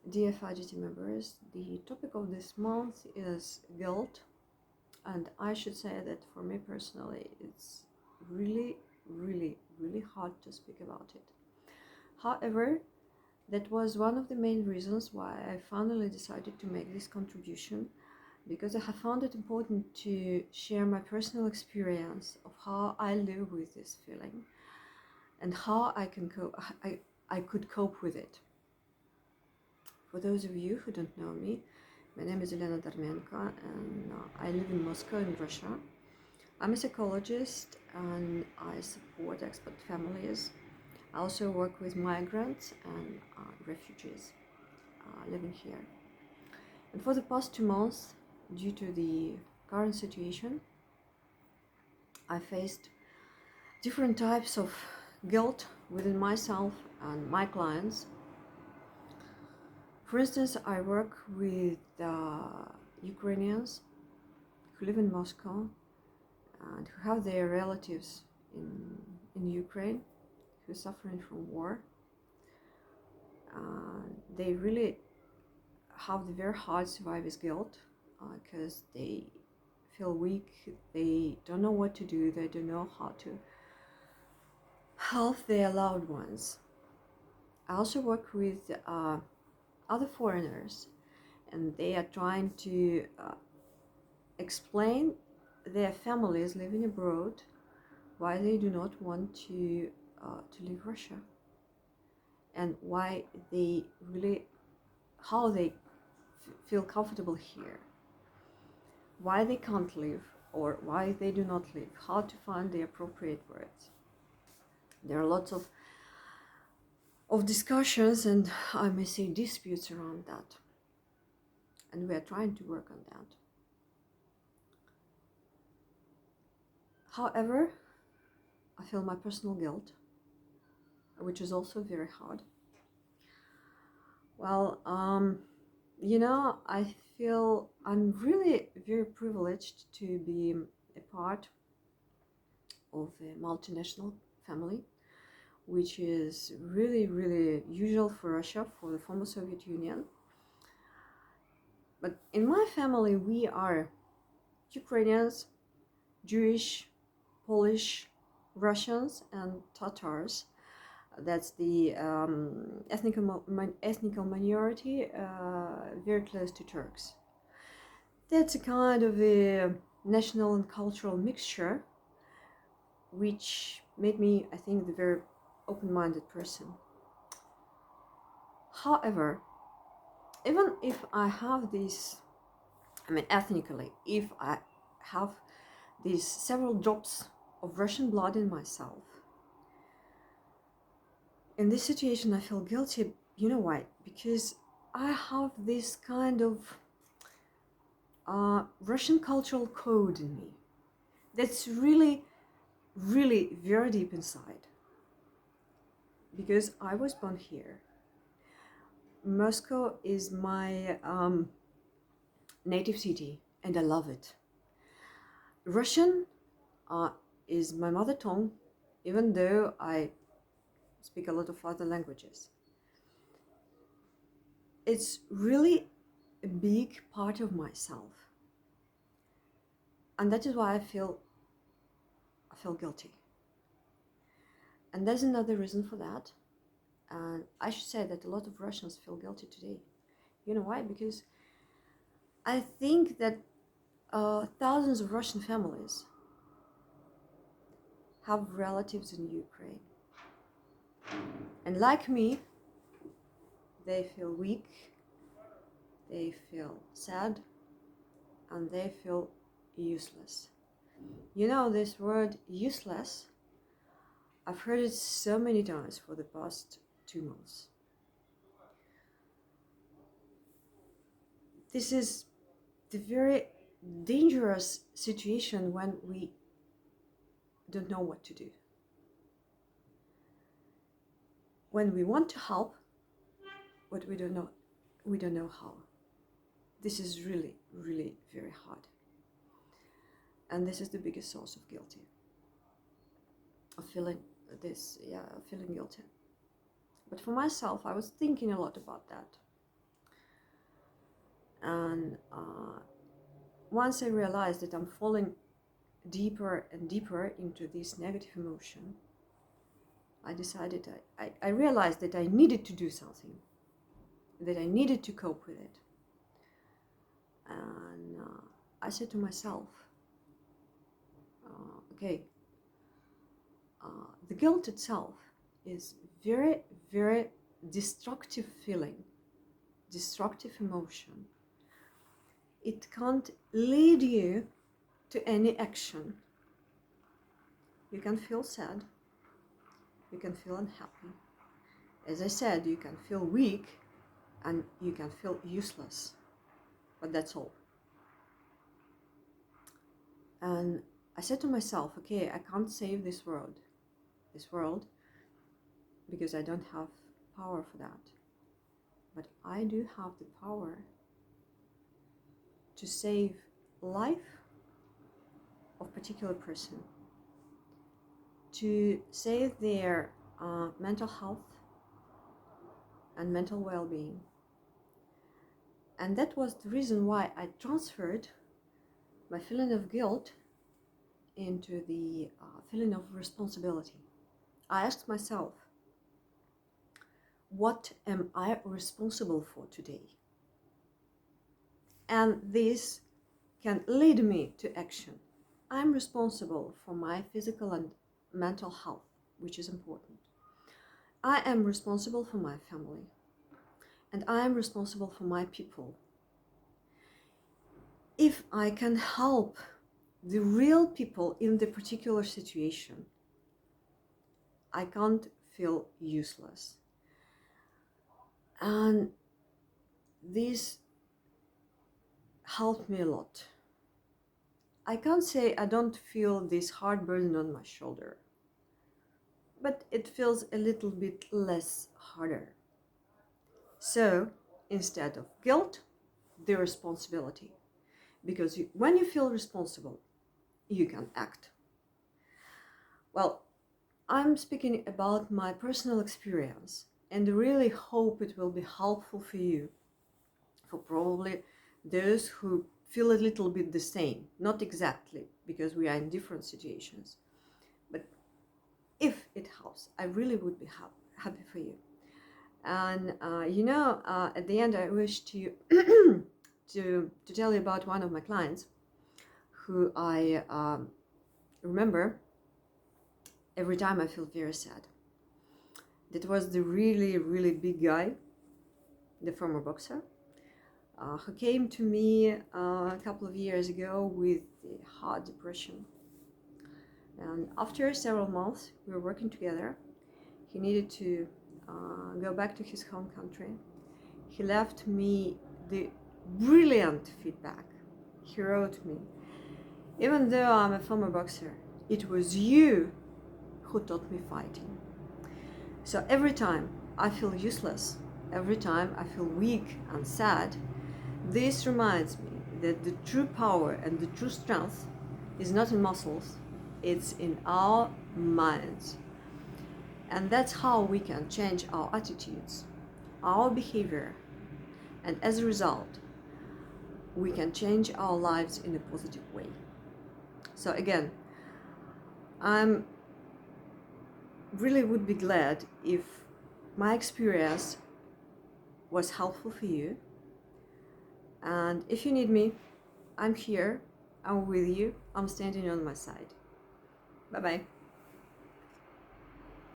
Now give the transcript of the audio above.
Dear FIGT members, the topic of this month is guilt, and I should say that for me personally it's really hard to speak about it. However, that was one of the main reasons why I finally decided to make this contribution, because I have found it important to share my personal experience of how I live with this feeling and how I could cope with it. For those of you who don't know me, my name is Elena Darmenko, and I live in Moscow in Russia. I'm a psychologist and I support expat families. I also work with migrants and refugees living here. And for the past 2 months, due to the current situation, I faced different types of guilt within myself and my clients. For instance, I work with Ukrainians who live in Moscow and who have their relatives in Ukraine who are suffering from war. They really have the very hard to survive with guilt because they feel weak, they don't know what to do, they don't know how to help their loved ones. I also work with other foreigners, and they are trying to explain their families living abroad why they do not want to leave Russia, and why they really, how they feel comfortable here, why they can't leave or why they do not leave, how to find the appropriate words. There are lots of discussions and I may say disputes around that, and we are trying to work on that. However, I feel my personal guilt, which is also very hard. Well, I feel I'm really very privileged to be a part of a multinational family, which is really usual for Russia, for the former Soviet Union. But in my family, we are Ukrainians, Jewish, Polish, Russians, and Tatars. That's the ethnical minority, very close to Turks. That's a kind of a national and cultural mixture, which made me, I think, the very open-minded person. However, even if I have this, ethnically, if I have these several drops of Russian blood in myself, in this situation I feel guilty. You know why? Because I have this kind of Russian cultural code in me that's really very deep inside, because I was born here. Moscow is my native city and I love it. Russian is my mother tongue, even though I speak a lot of other languages. It's really a big part of myself, and that is why I feel guilty. And there's another reason for that, and I should say that a lot of Russians feel guilty today. You know why? Because I think that thousands of Russian families have relatives in Ukraine, and like me, they feel weak, they feel sad, and they feel useless. You know, this word useless, I've heard it so many times for the past 2 months. This is the very dangerous situation when we don't know what to do. When we want to help, but we don't know how. This is really very hard. And this is the biggest source of guilty. Of feeling guilty. But for myself, I was thinking a lot about that. And once I realized that I'm falling deeper and deeper into this negative emotion, I decided, I realized that I needed to do something, that I needed to cope with it. And I said to myself, okay, the guilt itself is very, very destructive feeling, destructive emotion. It can't lead you to any action. You can feel sad, you can feel unhappy. As I said, you can feel weak and you can feel useless, but that's all. And I said to myself, okay, I can't save this world, because I don't have power for that. But I do have the power to save life of particular person, to save their mental health and mental well-being. And that was the reason why I transferred my feeling of guilt into the feeling of responsibility. I asked myself, what am I responsible for today? And this can lead me to action. I'm responsible for my physical and mental health, which is important. I am responsible for my family, and I am responsible for my people. If I can help the real people in the particular situation, I can't feel useless. And this helped me a lot. I can't say I don't feel this hard burden on my shoulder, but it feels a little bit less harder. So instead of guilt, the responsibility. Because when you feel responsible, you can act. Well, I'm speaking about my personal experience and really hope it will be helpful for you, for probably those who feel a little bit the same. Not exactly, because we are in different situations. But if it helps, I really would be happy for you. And at the end, I wish to to tell you about one of my clients who I remember every time I feel very sad. That was the really, really big guy, the former boxer, who came to me a couple of years ago with hard depression. And after several months, we were working together. He needed to go back to his home country. He left me the brilliant feedback. He wrote me, even though I'm a former boxer, it was you who taught me fighting. So every time I feel useless, every time I feel weak and sad, this reminds me that the true power and the true strength is not in muscles, it's in our minds. And that's how we can change our attitudes, our behavior, and as a result, we can change our lives in a positive way. So again, I'm really would be glad if my experience was helpful for you. And if you need me, I'm here, I'm with you, I'm standing on my side. Bye-bye.